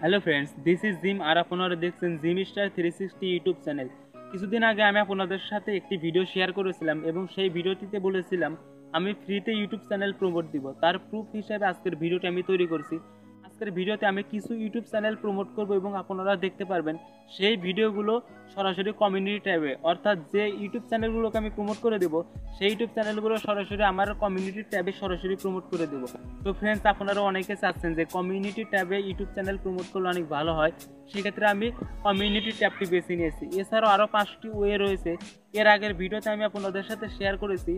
Hello friends, this is Jim আর আপনারা দেখছেন জিম স্টার 360 ইউটিউব চ্যানেল। কিছুদিন আগে আমি আপনাদের সাথে একটি ভিডিও শেয়ার করেছিলাম এবং সেই ভিডিওটিতে বলেছিলাম আমি ফ্রিতে ইউটিউব চ্যানেল প্রমোট দিব। তার প্রুফ হিসেবে আজকের ভিডিওটি আমি তৈরি করছি। আজকের ভিডিওতে আমি কিছু ইউটিউব চ্যানেল প্রমোট করব এবং আপনারা দেখতে পারবেন সেই ভিডিওগুলো সরাসরি কমিউনিটি ট্যাবে, অর্থাৎ যে ইউটিউব চ্যানেলগুলোকে আমি প্রমোট করে দেবো সেই ইউটিউব চ্যানেলগুলো সরাসরি আমার কমিউনিটি ট্যাবে সরাসরি প্রমোট করে দেবো। তো ফ্রেন্ডস, আপনারা অনেকে চাচ্ছেন যে কমিউনিটি ট্যাবে ইউটিউব চ্যানেল প্রমোট করলে অনেক ভালো হয়, সেক্ষেত্রে আমি কমিউনিটি ট্যাবটি বেছে নিয়েছি। এছাড়াও আরও 5টি ওয়ে রয়েছে। এর আগের ভিডিওতে আমি আপনাদের সাথে শেয়ার করেছি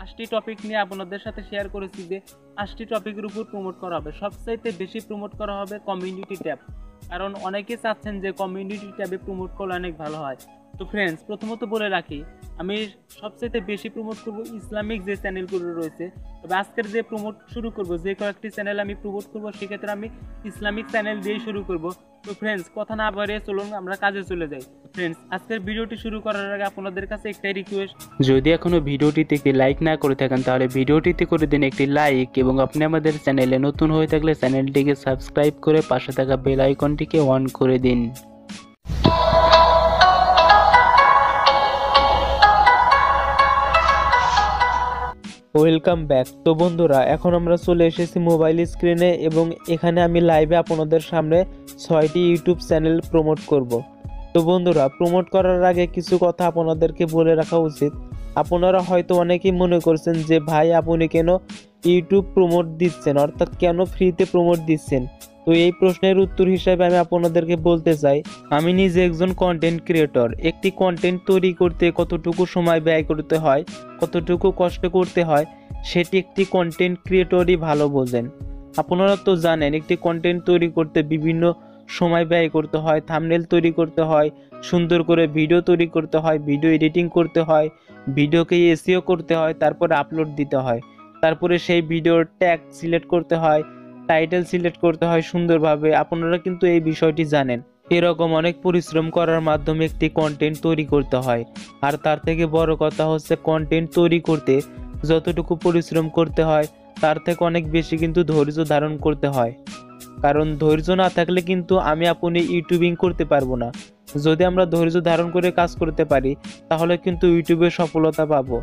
5টি টপিক নিয়ে আপনাদের সাথে শেয়ার করেছি যে 5টি টপিকের উপর প্রমোট করা হবে। সবচাইতে বেশি প্রমোট করা হবে কমিউনিটি ট্যাব, কারণ অনেকে চাচ্ছেন যে কমিউনিটি ট্যাবে প্রমোট করলে অনেক ভালো হয়। তো ফ্রেন্ডস, প্রথমত বলে রাখি আমি সবচাইতে বেশি প্রমোট করব ইসলামিক যে চ্যানেলগুলো রয়েছে। তবে আজকের যে প্রমোট শুরু করব, যে কয়েকটি চ্যানেল আমি প্রমোট করব সেক্ষেত্রে আমি ইসলামিক চ্যানেল দিয়েই শুরু করব। তো ফ্রেন্ডস, কথা না বাড়িয়ে চলুন আমরা কাজে চলে যাই। ফ্রেন্ডস, আজকের ভিডিওটি শুরু করার আগে আপনাদের কাছে একটাই রিকোয়েস্ট, যদি এখনো ভিডিওটিতে একটি লাইক না করে থাকেন তাহলে ভিডিওটিতে করে দিন একটি লাইক, এবং আপনি আমাদের চ্যানেলে নতুন হয়ে থাকলে চ্যানেলটিকে সাবস্ক্রাইব করে পাশে থাকা বেল আইকনটিকে অন করে দিন। Welcome back. তো বন্ধুরা, এখন আমরা চলে এসেছি মোবাইল স্ক্রিনে এবং এখানে আমি লাইভে আপনাদের সামনে 6টি ইউটিউব চ্যানেল প্রমোট করব। তো বন্ধুরা, প্রমোট করার আগে কিছু কথা আপনাদেরকে বলে রাখা উচিত। আপনারা হয়তো অনেকেই মনে করছেন যে ভাই আপনি কেন ইউটিউব প্রমোট দিচ্ছেন, অর্থাৎ কেন ফ্রিতে প্রমোট দিচ্ছেন। তো এই প্রশ্নের উত্তর হিসেবে আমি আপনাদেরকে বলতে চাই, আমি নিজে একজন কন্টেন্ট ক্রিয়েটর। একটি কন্টেন্ট তৈরি করতে কতটুকু সময় ব্যয় করতে হয়, কতটুকু কষ্ট করতে হয়, সেটি একটি কন্টেন্ট ক্রিয়েটরই ভালো বোঝেন। আপনারা তো জানেন একটি কন্টেন্ট তৈরি করতে বিভিন্ন সময় ব্যয় করতে হয়, থাম্বনেল তৈরি করতে হয়, সুন্দর করে ভিডিও তৈরি করতে হয়, ভিডিও এডিটিং করতে হয়, ভিডিওকে এসইও করতে হয়, তারপরে আপলোড দিতে হয়, তারপরে সেই ভিডিওর ট্যাগ সিলেক্ট করতে হয়, টাইটেল সিলেক্ট করতে হয় সুন্দরভাবে। আপনারা কিন্তু এই বিষয়টি জানেন। এরকম অনেক পরিশ্রম করার মাধ্যমে একটি কন্টেন্ট তৈরি করতে হয়। আর তার থেকে বড় কথা হচ্ছে, কন্টেন্ট তৈরি করতে যতটুকু পরিশ্রম করতে হয় তার থেকে অনেক বেশি কিন্তু ধৈর্য ধারণ করতে হয়। কারণ ধৈর্য না থাকলে কিন্তু আপনি ইউটিউবিং করতে পারবো না। যদি আমরা ধৈর্য ধারণ করে কাজ করতে পারি তাহলে কিন্তু ইউটিউবে সফলতা পাবো।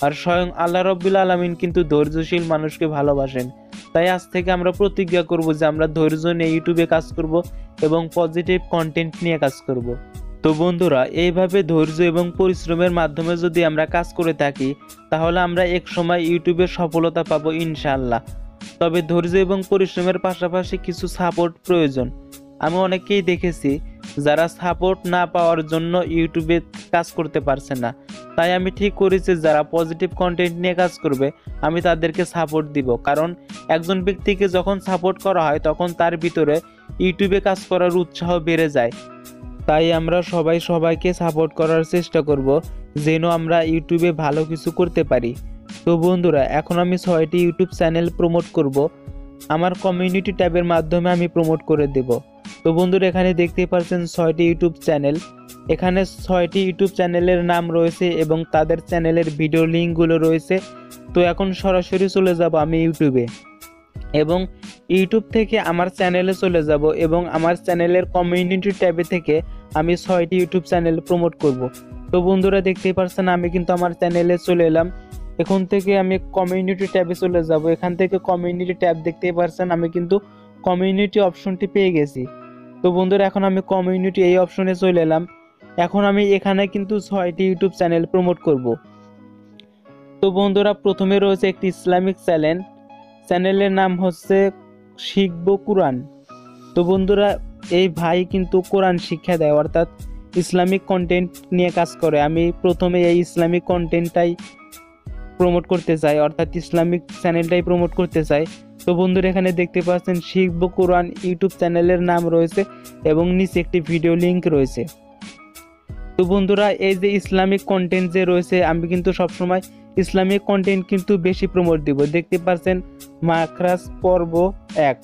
আর স্বয়ং আল্লাহ রাব্বুল আলামিন কিন্তু ধৈর্যশীল মানুষকে ভালোবাসেন। তাই আজ থেকে আমরা প্রতিজ্ঞা করব যে আমরা ধৈর্য নিয়ে ইউটিউবে কাজ করব এবং পজিটিভ কন্টেন্ট নিয়ে কাজ করব। তো বন্ধুরা, এইভাবে ধৈর্য এবং পরিশ্রমের মাধ্যমে যদি আমরা কাজ করে থাকি তাহলে আমরা এক সময় ইউটিউবে সফলতা পাবো ইনশাআল্লাহ। তবে ধৈর্য এবং পরিশ্রমের পাশাপাশি কিছু সাপোর্ট প্রয়োজন। আমি অনেকেই দেখেছি যারা সাপোর্ট না পাওয়ার জন্য ইউটিউবে কাজ করতে পারছে না। তাই আমি ঠিক করেছি যারা পজিটিভ কন্টেন্ট নিয়ে কাজ করবে আমি তাদেরকে সাপোর্ট দিব। কারণ একজন ব্যক্তিকে যখন সাপোর্ট করা হয় তখন তার ভিতরে ইউটিউবে কাজ করার উৎসাহ বেড়ে যায়। তাই আমরা সবাই সবাইকে সাপোর্ট করার চেষ্টা করব যেন আমরা ইউটিউবে ভালো কিছু করতে পারি। তো বন্ধুরা, এখন আমি 6টি ইউটিউব চ্যানেল প্রমোট করব। আমার কমিউনিটি ট্যাবের মাধ্যমে আমি প্রমোট করে দেব। তো বন্ধুরা, এখানে দেখতেই পাচ্ছেন 6টি ইউটিউব চ্যানেল। এখানে 6টি ইউটিউব চ্যানেলের নাম রয়েছে এবং তাদের চ্যানেলের ভিডিও লিঙ্কগুলো রয়েছে। তো এখন সরাসরি চলে যাব আমি ইউটিউবে এবং ইউটিউব থেকে আমার চ্যানেলে চলে যাব এবং আমার চ্যানেলের কমিউনিটি ট্যাবে থেকে আমি 6টি ইউটিউব চ্যানেল প্রমোট করব। তো বন্ধুরা, দেখতেই পাচ্ছেন আমি কিন্তু আমার চ্যানেলে চলে এলাম। এখন থেকে আমি কমিউনিটি ট্যাবে চলে যাব। এখান থেকে কমিউনিটি ট্যাব দেখতেই পাচ্ছেন আমি কিন্তু কমিউনিটি অপশনটি পেয়ে গেছি। তো বন্ধুরা, এখন আমি কমিউনিটি এই অপশনে চলে এলাম। এখন আমি এখানে কিন্তু 6টি ইউটিউব চ্যানেল প্রমোট করব। তো বন্ধুরা, প্রথমে রয়েছে একটি ইসলামিক চ্যানেলের নাম হচ্ছে শিখবো কোরআন। তো বন্ধুরা, এই ভাই কিন্তু কোরআন শিক্ষা দেয়, অর্থাৎ ইসলামিক কন্টেন্ট নিয়ে কাজ করে। আমি প্রথমে এই ইসলামিক কন্টেন্টটাই প্রমোট করতে চাই, অর্থাৎ ইসলামিক চ্যানেলটাই প্রমোট করতে চাই। তো বন্ধুরা, এখানে দেখতে পাচ্ছেন শিখবো কোরআন ইউটিউব চ্যানেলের নাম রয়েছে এবং নিচে একটি ভিডিও লিঙ্ক রয়েছে। তো বন্ধুরা, এই যে ইসলামিক কন্টেন্ট যে রয়েছে আমি কিন্তু সবসময় ইসলামিক কন্টেন্ট কিন্তু বেশি প্রমোট দিব। দেখতে পাচ্ছেন মাখরাজ পর্ব 1।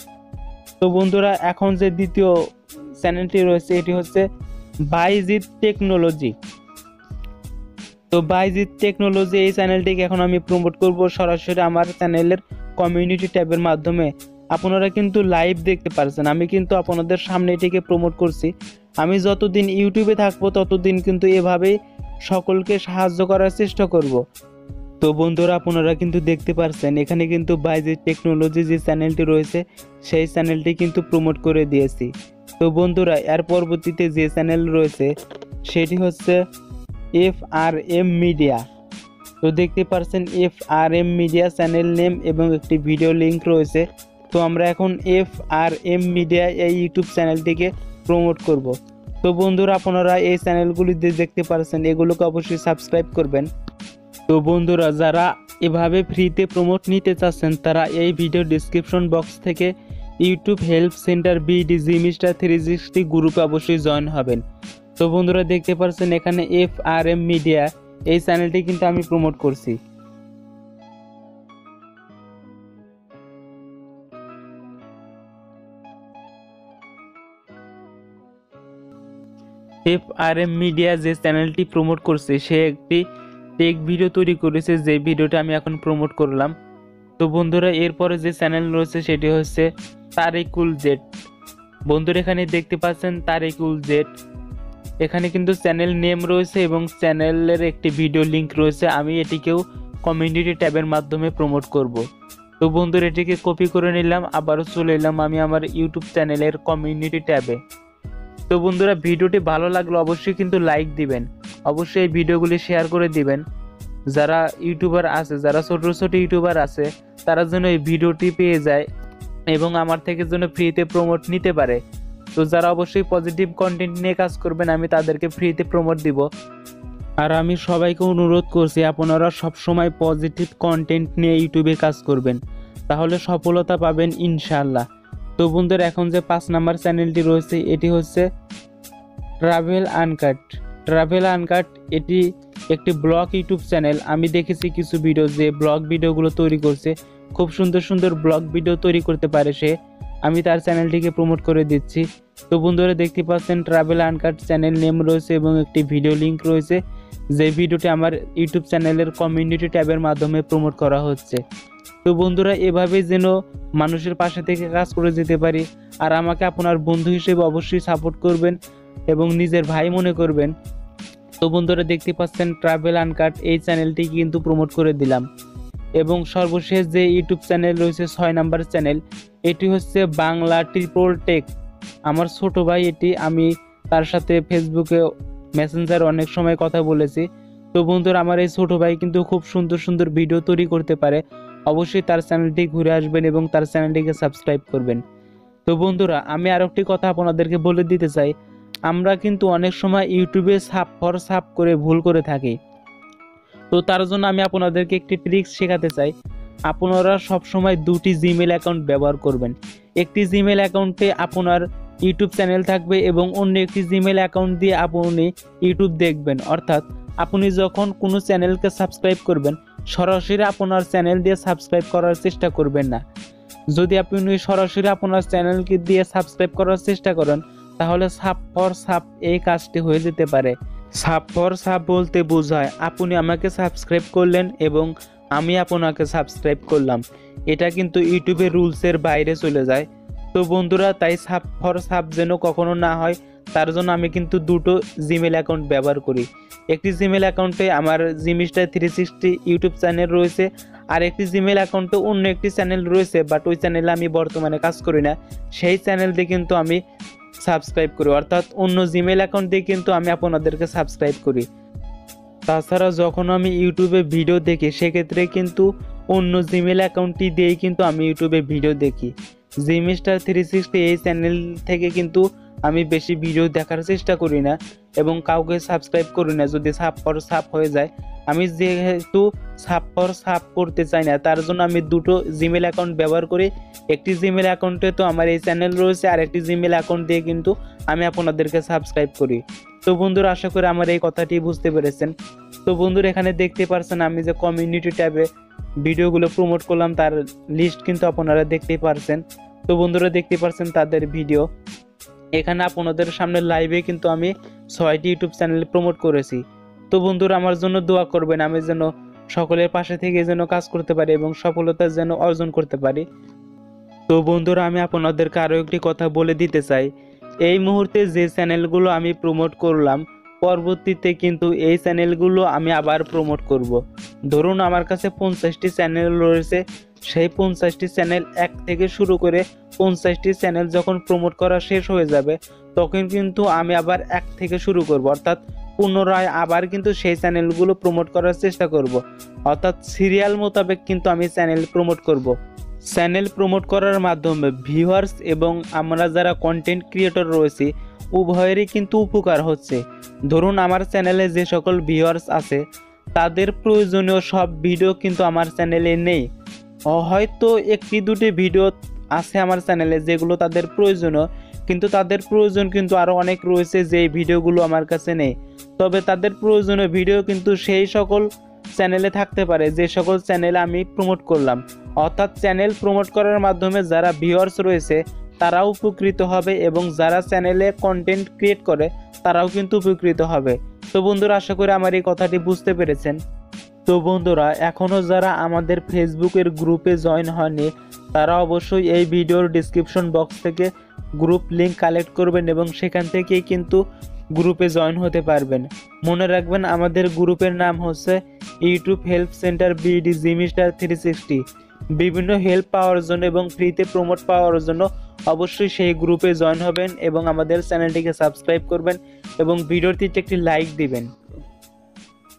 তো বন্ধুরা, এখন যে দ্বিতীয় চ্যানেলটি রয়েছে এটি হচ্ছে বাইজিৎ টেকনোলজি। তো বাইজিৎ টেকনোলজি এই চ্যানেলটিকে এখন আমি প্রমোট করব সরাসরি আমার চ্যানেলের কমিউনিটি ট্যাবের মাধ্যমে। আপনারা কিন্তু লাইভ দেখতে পারছেন। আমি কিন্তু আপনাদের সামনে এটিকে প্রমোট করছি। আমি যতদিন ইউটিউবে থাকবো ততদিন কিন্তু এভাবেই সকলকে সাহায্য করার চেষ্টা করব। তো বন্ধুরা আপনারা কিন্তু দেখতে পারছেন এখানে কিন্তু বাইজেট টেকনোলজি যে চ্যানেলটি রয়েছে সেই চ্যানেলটি কিন্তু প্রমোট করে দিয়েছি। তো বন্ধুরা এর পরবর্তীতে যে চ্যানেল রয়েছে সেটি হচ্ছে FRM মিডিয়া। তো দেখতে পারছেন FRM মিডিয়া চ্যানেল নেম এবং একটি ভিডিও লিংক রয়েছে। তো আমরা এখন FRM মিডিয়া এই ইউটিউব চ্যানেলটিকে প্রমোট করব। তো বন্ধুরা আপনারা এই চ্যানেলগুলিতে দেখতে পারছেন এগুলোকে অবশ্যই সাবস্ক্রাইব করবেন। তো বন্ধুরা যারা এভাবে ফ্রিতে প্রমোট নিতে চাচ্ছেন তারা এই ভিডিও ডেসক্রিপশন বক্স থেকে ইউটিউব হেল্প সেন্টার BD জিমিস্টার 360 গ্রুপে অবশ্যই জয়েন হবেন। তো বন্ধুরা দেখতে পাচ্ছেন এখানে FRM মিডিয়া এই চ্যানেলটি কিন্তু আমি প্রমোট করছি। FRM মিডিয়া যে চ্যানেলটি প্রমোট করছে সে একটি টেক ভিডিও তৈরি করেছে, যে ভিডিওটা আমি এখন প্রমোট করলাম। তো বন্ধুরা এরপরে যে চ্যানেল রয়েছে সেটি হচ্ছে তারিকুল জেড। বন্ধুরা এখানে দেখতে পাচ্ছেন তারিকুল জেড, এখানে কিন্তু চ্যানেল নেম রয়েছে এবং চ্যানেলের একটি ভিডিও লিংক রয়েছে। আমি এটিকেও কমিউনিটি ট্যাবের মাধ্যমে প্রমোট করব। তো বন্ধুরা এটিকে কপি করে নিলাম, আবারও চলে এলাম আমি আমার ইউটিউব চ্যানেলের কমিউনিটি ট্যাবে। তো বন্ধুরা ভিডিওটি ভালো লাগলে অবশ্যই কিন্তু লাইক দিবেন, অবশ্যই এই ভিডিওগুলি শেয়ার করে দিবেন। যারা ইউটিউবার আছে, যারা ছোট ছোট ইউটিউবার আছে তারা যেন এই ভিডিওটি পেয়ে যায় এবং আমার থেকে যেন ফ্রিতে প্রমোট নিতে পারে। তো যারা অবশ্যই পজিটিভ কন্টেন্ট নিয়ে কাজ করবেন আমি তাদেরকে ফ্রিতে প্রমোট দিব। আর আমি সবাইকে অনুরোধ করছি আপনারা সবসময় পজিটিভ কন্টেন্ট নিয়ে ইউটিউবে কাজ করবেন, তাহলে সফলতা পাবেন ইনশাআল্লাহ। তো বন্ধুরা এখন যে 5 নাম্বার চ্যানেলটি রয়েছে এটি হচ্ছে ট্রাভেল আনকাট। এটি একটি ব্লগ ইউটিউব চ্যানেল। আমি দেখেছি কিছু ভিডিও যে ব্লগ ভিডিওগুলো তৈরি করছে, খুব সুন্দর সুন্দর ব্লগ ভিডিও তৈরি করতে পারে সে। আমি তার চ্যানেলটিকে প্রমোট করে দিচ্ছি। তো বন্ধুরা দেখতে পাচ্ছেন ট্রাভেল আনকাট চ্যানেল নেম রয়েছে এবং একটি ভিডিও লিংক রয়েছে, যে ভিডিওটি আমার ইউটিউব চ্যানেলের কমিউনিটি ট্যাবের মাধ্যমে প্রমোট করা হচ্ছে। তো বন্ধুরা এভাবে যেন মানুষের পাশে থেকে কাজ করে যেতে পারি, আর আমাকে আপনার বন্ধু হিসেবে অবশ্যই সাপোর্ট করবেন এবং নিজের ভাই মনে করবেন। তো বন্ধুরা দেখতে পাচ্ছেন ট্রাভেল আনকাট এই চ্যানেলটি কিন্তু প্রমোট করে দিলাম। এবং সর্বশেষ যে ইউটিউব চ্যানেল রয়েছে 6 নাম্বার চ্যানেল, এটি হচ্ছে বাংলা ট্রিপল টেক। আমার ছোট ভাই এটি, আমি তার সাথে ফেসবুকে মেসেঞ্জার অনেক সময় কথা বলেছি। তো বন্ধুরা আমার এই ছোট ভাই কিন্তু খুব সুন্দর সুন্দর ভিডিও তৈরি করতে পারে, অবশ্যই তার চ্যানেলটি ঘুরে আসবেন এবং তার চ্যানেলটিকে সাবস্ক্রাইব করবেন। তো বন্ধুরা আমি আর একটি কথা আপনাদেরকে বলে দিতে চাই, আমরা কিন্তু অনেক সময় ইউটিউবে সাপ করে ভুল করে থাকি। তো তার জন্য আমি আপনাদেরকে একটি ট্রিক্স শেখাতে চাই। আপনারা সবসময় 2টি জিমেল অ্যাকাউন্ট ব্যবহার করবেন। একটি জিমেল অ্যাকাউন্টে আপনার ইউটিউব চ্যানেল থাকবে এবং অন্য একটি জিমেল অ্যাকাউন্ট দিয়ে আপনি ইউটিউব দেখবেন। অর্থাৎ আপনি যখন কোনো চ্যানেলকে সাবস্ক্রাইব করবেন সরাসরি আপনার চ্যানেল দিয়ে সাবস্ক্রাইব করার চেষ্টা করবেন না। যদি আপনি সরাসরি আপনার চ্যানেলকে দিয়ে সাবস্ক্রাইব করার চেষ্টা করেন তাহলে সাপ ফর সাপ এই কাজটি হয়ে যেতে পারে। সাপ ফর সাপ বলতে বোঝায় আপনি আমাকে সাবস্ক্রাইব করলেন এবং আমি আপনাকে সাবস্ক্রাইব করলাম, এটা কিন্তু ইউটিউবের রুলসের বাইরে চলে যায়। তো বন্ধুরা তাই সাপ ফর সাপ যেন কখনো না হয় তার জন্য আমি কিন্তু 2টো জিমেল অ্যাকাউন্ট ব্যবহার করি। একটি জিমেল অ্যাকাউন্টে আমার জিমিস্টার 360 ইউটিউব চ্যানেল রয়েছে, আর একটি জিমেল অ্যাকাউন্টে অন্য একটি চ্যানেল রয়েছে, বাট ওই চ্যানেলে আমি বর্তমানে কাজ করি না। সেই চ্যানেল দিয়ে কিন্তু আমি সাবস্ক্রাইব করি, অর্থাৎ অন্য জিমেল অ্যাকাউন্ট দিয়ে কিন্তু আমি আপনাদেরকে সাবস্ক্রাইব করি। তাছাড়া যখন আমি ইউটিউবে ভিডিও দেখি সেক্ষেত্রে কিন্তু অন্য জিমেল অ্যাকাউন্টটি দিয়েই কিন্তু আমি ইউটিউবে ভিডিও দেখি। জিমিস্টার 360 এই চ্যানেল থেকে কিন্তু আমি বেশি ভিডিও দেখার চেষ্টা করি না এবং কাউকে সাবস্ক্রাইব করি না যদি সাপ ফর সাপ হয়ে যায়। আমি যেহেতু সাপ ফর সাপ করতে চাই না তার জন্য আমি 2টো জিমেল অ্যাকাউন্ট ব্যবহার করি। একটি জিমেল অ্যাকাউন্টে তো আমার এই চ্যানেল রয়েছে, আর একটি জিমেল অ্যাকাউন্ট দিয়ে কিন্তু আমি আপনাদেরকে সাবস্ক্রাইব করি। তো বন্ধুরা আশা করি আমার এই কথাটি বুঝতে পেরেছেন। তো বন্ধুরা এখানে দেখতে পারছেন আমি যে কমিউনিটি ট্যাবে ভিডিওগুলো প্রমোট করলাম তার লিস্ট কিন্তু আপনারা দেখতেই পারছেন। তো বন্ধুরা দেখতে পারছেন তাদের ভিডিও। এখানে আপনাদের সামনে লাইভে কিন্তু আমি 6টি ইউটিউব চ্যানেল প্রমোট করেছি। তো বন্ধুরা আমার জন্য দোয়া করবেন, আমি যেন সকলের পাশে থেকে যেন কাজ করতে পারি এবং সফলতা যেন অর্জন করতে পারি। তো তো বন্ধুরা, আমি আপনাদেরকে আরও একটি কথা বলে দিতে চাই, এই মুহূর্তে যে চ্যানেলগুলো আমি প্রমোট করলাম, পরবর্তীতে কিন্তু এই চ্যানেলগুলো আমি আবার প্রমোট করব। ধরুন আমার কাছে 50টি চ্যানেল রয়েছে, সেই 50টি চ্যানেল এক থেকে শুরু করে 50টি চ্যানেল যখন প্রমোট করা শেষ হয়ে যাবে, তখন কিন্তু আমি আবার এক থেকে শুরু করব, অর্থাৎ পুনরায় আবার কিন্তু সেই চ্যানেলগুলো প্রমোট করার চেষ্টা করব। অর্থাৎ সিরিয়াল মোতাবেক কিন্তু আমি চ্যানেল প্রমোট করব। চ্যানেল প্রমোট করার মাধ্যমে ভিউয়ার্স এবং আমরা যারা কন্টেন্ট ক্রিয়েটর রয়েছি উভয়েরই কিন্তু উপকার হচ্ছে। ধরুন আমার চ্যানেলে যে সকল ভিউয়ার্স আছে তাদের প্রয়োজনীয় সব ভিডিও কিন্তু আমার চ্যানেলে নেই। হয়তো একটি দুটি ভিডিও আছে আমার চ্যানেলে যেগুলো তাদের প্রয়োজনীয়, কিন্তু তাদের প্রয়োজন কিন্তু আরও অনেক রয়েছে যে ভিডিওগুলো আমার কাছে নেই। তবে তাদের প্রয়োজনীয় ভিডিও কিন্তু সেই সকল চ্যানেলে থাকতে পারে যে সকল চ্যানেলে আমি প্রমোট করলাম। অর্থাৎ চ্যানেল প্রমোট করার মাধ্যমে যারা ভিউয়ার্স রয়েছে তারাও উপকৃত হবে এবং যারা চ্যানেলে কন্টেন্ট ক্রিয়েট করে তারাও কিন্তু উপকৃত হবে। তো বন্ধুরা, আশা করি আমার এই কথাটি বুঝতে পেরেছেন। তো বন্ধুরা, এখনও যারা আমাদের ফেসবুকের গ্রুপে জয়েন হয়নি তারা অবশ্যই এই ভিডিওর ডিসক্রিপশন বক্স থেকে গ্রুপ লিংক কালেক্ট করবেন এবং সেখান থেকেই কিন্তু গ্রুপে জয়েন হতে পারবেন। মনে রাখবেন, আমাদের গ্রুপের নাম হচ্ছে ইউটিউব হেল্প সেন্টার বিডি জিমিস্টার 360। বিভিন্ন হেল্প পাওয়ার জন্য এবং ফ্রিতে প্রমোট পাওয়ার জন্য অবশ্যই সেই গ্রুপে জয়েন হবেন এবং আমাদের চ্যানেলটিকে সাবস্ক্রাইব করবেন এবং ভিডিওটিতে একটি লাইক দিবেন।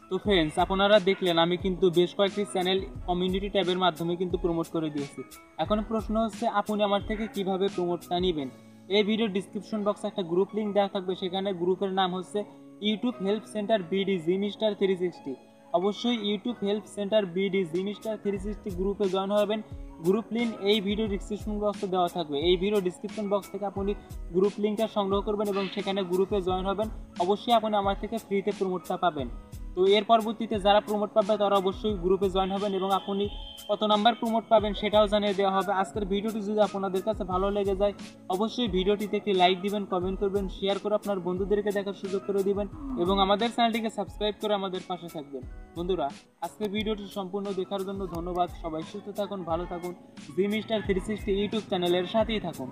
তো ফ্রেন্ডস, আপনারা দেখলেন আমি কিন্তু বেশ কয়েকটি চ্যানেল কমিউনিটি ট্যাবের মাধ্যমে কিন্তু প্রমোট করে দিয়েছি। এখন প্রশ্ন হচ্ছে, আপনি আমার থেকে কিভাবে প্রমোটটা নেবেন? এই ভিডিও ডিসক্রিপশন বক্সে একটা গ্রুপ লিংক দেওয়া থাকবে, সেখানে গ্রুপের নাম হচ্ছে ইউটিউব হেল্প সেন্টার বিডি জিমিস্টার 360। অবশ্যই ইউটিউব হেল্প সেন্টার বিডি জিমিস্টার 360 গ্রুপে জয়েন হবেন। গ্রুপ লিংক এই ভিডিও ডিসক্রিপশন বক্সে দেওয়া থাকবে। এই ভিডিও ডিসক্রিপশন বক্স থেকে আপনি গ্রুপ লিংকটা সংগ্রহ করবেন এবং সেখানে গ্রুপে জয়েন হবেন। অবশ্যই আপনি আমার থেকে ফ্রিতে প্রমোটটা পাবেন। তো এর পরবর্তীতে যারা প্রমোট পাবে তারা অবশ্যই গ্রুপে জয়েন হবেন এবং আপনি কত নাম্বার প্রমোট পাবেন সেটাও জানিয়ে দেওয়া হবে। আজকের ভিডিওটি যদি আপনাদের কাছে ভালো লেগে যায় অবশ্যই ভিডিওটিতে একটি লাইক দিবেন, কমেন্ট করবেন, শেয়ার করে আপনার বন্ধুদেরকে দেখার সুযোগ করে দিবেন এবং আমাদের চ্যানেলটিকে সাবস্ক্রাইব করে আমাদের পাশে থাকবেন। বন্ধুরা, আজকের ভিডিওটি সম্পূর্ণ দেখার জন্য ধন্যবাদ। সবাই সুস্থ থাকুন, ভালো থাকুন, জিমিস্টার 360 ইউটিউব চ্যানেলের সাথেই থাকুন।